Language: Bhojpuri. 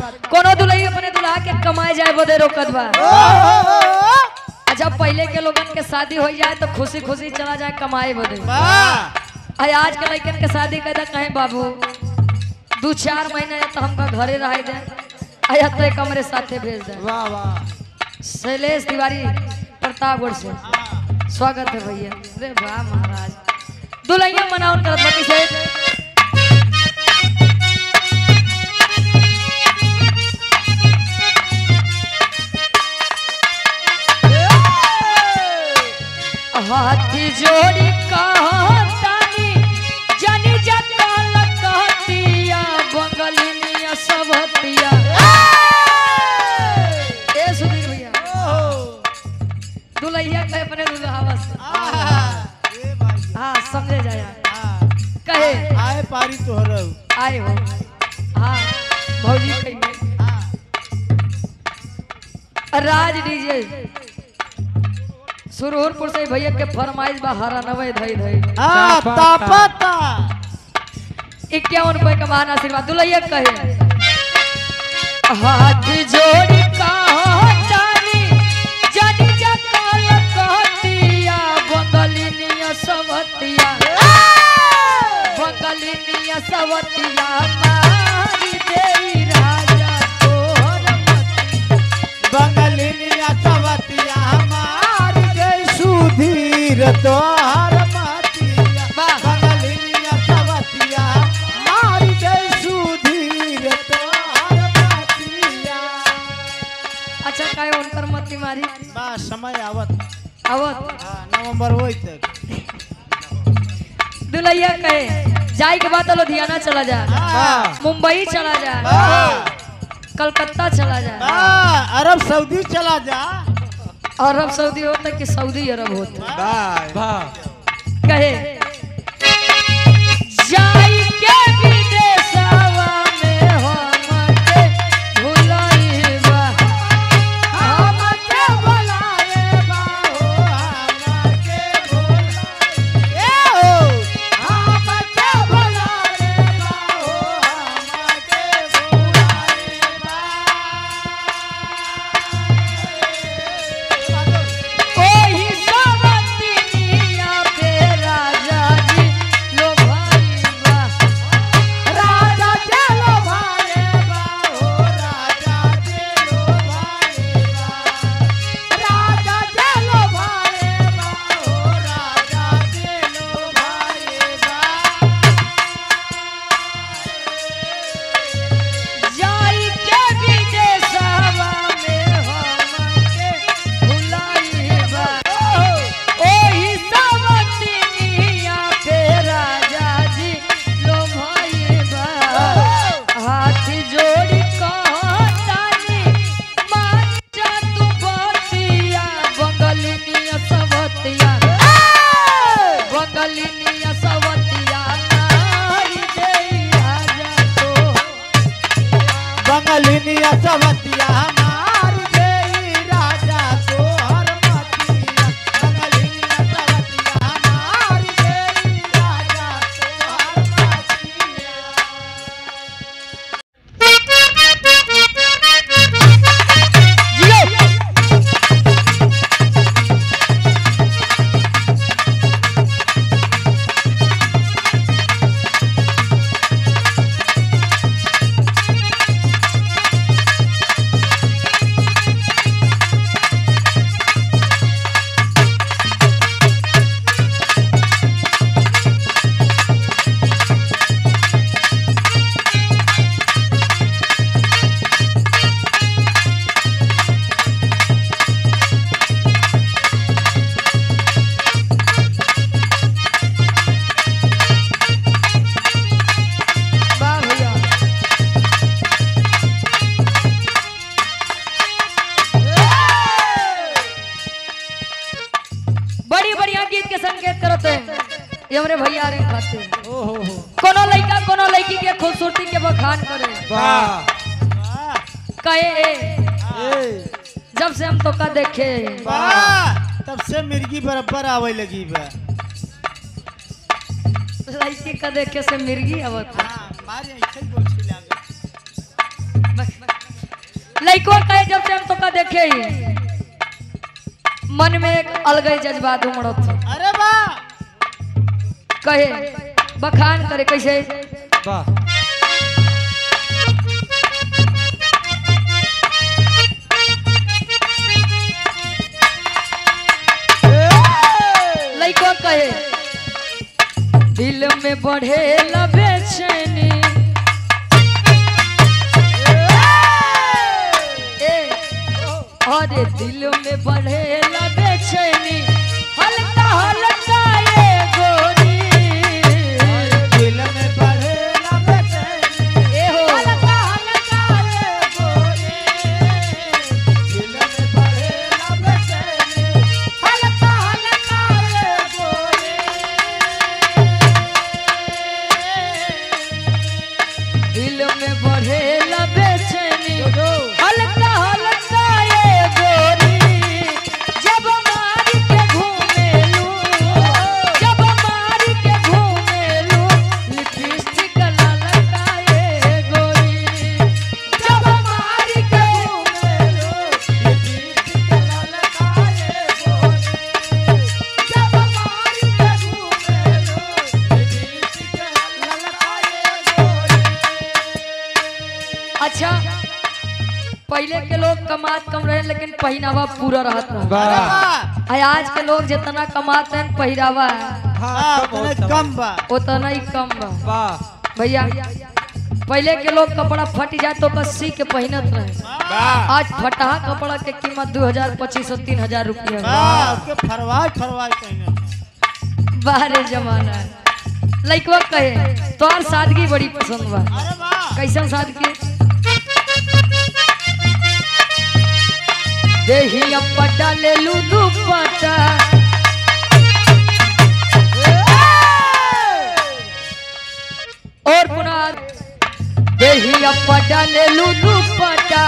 कोनो दुल्ही अपने दुल्हा के कमाए जाए बदे रोकत बा। जब पहले के लोगन के शादी हो जाए तो खुशी खुशी चला जाए कमाए बदे। आज के लड़कन के शादी कर कहे बाबू 2-4 महीने तो हमका घरे रह दे आया तो कमरे साथे भेज दे। वाह वाह। शैलेश तिवारी प्रतापगढ़ से स्वागत है भैया। अरे वाह महाराज दुल्हनिया मनाउन करत बाकी से हाथी जोड़ी कहतानी जानी जकाल कहतिया बंगलिनिया सबतिया। ए सुधीर भैया दुल्हैया कहे अपने दुल्हा से हाँ समझे जाए कहे आए पारी तोहर आए हो हाँ भौजी कहिए राज डीजे सुरहुरपुर से भैया के फरमाइश बा हरा नवे धई धई तापता 51 रुपए का महान आशीर्वाद दुल्हैया कहे हाथ जोड़ी कहतानी जानी जकाल कहतिया बंगलिनिया सबतिया बंगलिनिया सबतिया मारी देई राजा तोहर मतिया बंगलिनिया सबतिया हमारी गई सुधीर तोहर मतिया बंगलिनिया सबतिया हमारी गई सुधीर तोहर मतिया। अच्छा काहे उनकर मती मारी बा समय आवत नवंबर होई तक दुल्हैया कहे जाए के बाद लुधियाना चला जा मुंबई चला जा कलकत्ता चला जा अरब सऊदी चला जा। अरब सऊदी होता कि सऊदी अरब होता कहे जाई के विदेशवा में हमके भुलाइबा हमके बुलाए बा हो हमके बुलाए हो हमके बुलाए बा हो हमके बुलाए बा। ओही सबतिनिया पे राजा जी लो भाईबा राजा चलो भाए बा हो राजा चलो भाए बा राजा चलो भाए बा हो राजा चलो भाए बा। जाई के विदेशवा में हमके भुलाइबा ओही सबतिनिया पे राजा जी लो भाईबा हाथ जोड़ी कहतानी मान जा तू बतिया बंगलिनिया सबतिया बंगलिनिया सबतिया नारी देई राजा तो बंगलिनिया सबतिया हमारी देई राजा तोहर मतिया बंगलिनिया सबतिया हमारी देई राजा तोहर मतिया। वाह भैया बड़ी बढ़िया गीत के संकेत करते हैं ये हमरे भैया रे खाते कोनो लड़का कोनो लड़की के खूबसूरती के बखान करे वाह कहे जब से हम तो का देखे वाह तब से मिर्गी बराबर आवे लगी बा। लड़की का देखे से मिर्गी आवत मारे ऐसे ही बोल छिला। बस लइको कहे जब से हम तो का देखे ही मन में एक अलग ही जज्बात उमड़त अरे वाह कहे बखान करे कैसे वाह लइको कहे दिल में बढ़े बेचैनी अरे दिल में बढ़े बेचैनी हल्का हल्का ये गोरी दिल में बढ़े बेचैनी ए हो हल्का हल्का ये गोरी दिल में बढ़े बेचैनी हल्का हल्का ये गोरी दिल में बढ़े बेचैनी हल्का हल्का ये गोरी जब मार के घूमेलू जब मार के घूमेलू लिपस्टिक ललका ये गोरी जब मार के घूमेलू लिपस्टिक ललका ये गोरी जब मार के घूमेलू लिपस्टिक ललका ये गोरी अच्छा पहले के लोग कमात कम रहे लेकिन पहनावा पूरा रहत रहा वाह आज के लोग जितना कमाते हैं पहरावा हाँ उतने कम बा उतना ही कम बा वाह भैया पहले के लोग कपड़ा फट जाए तो बस सी के पहनत रहे वाह आज फटा कपड़ा के कीमत 2000 2500 3000 रुपया हाँ उसके फरवाई फरवाई कहने बाहरे जमाना लइकवा कहे तोर सादगी बड़ी पसंद बा अरे वाह कैसन सादगी देही अपटा ले लू दुपट्टा और पुनः देही अपटा ले लू दुपट्टा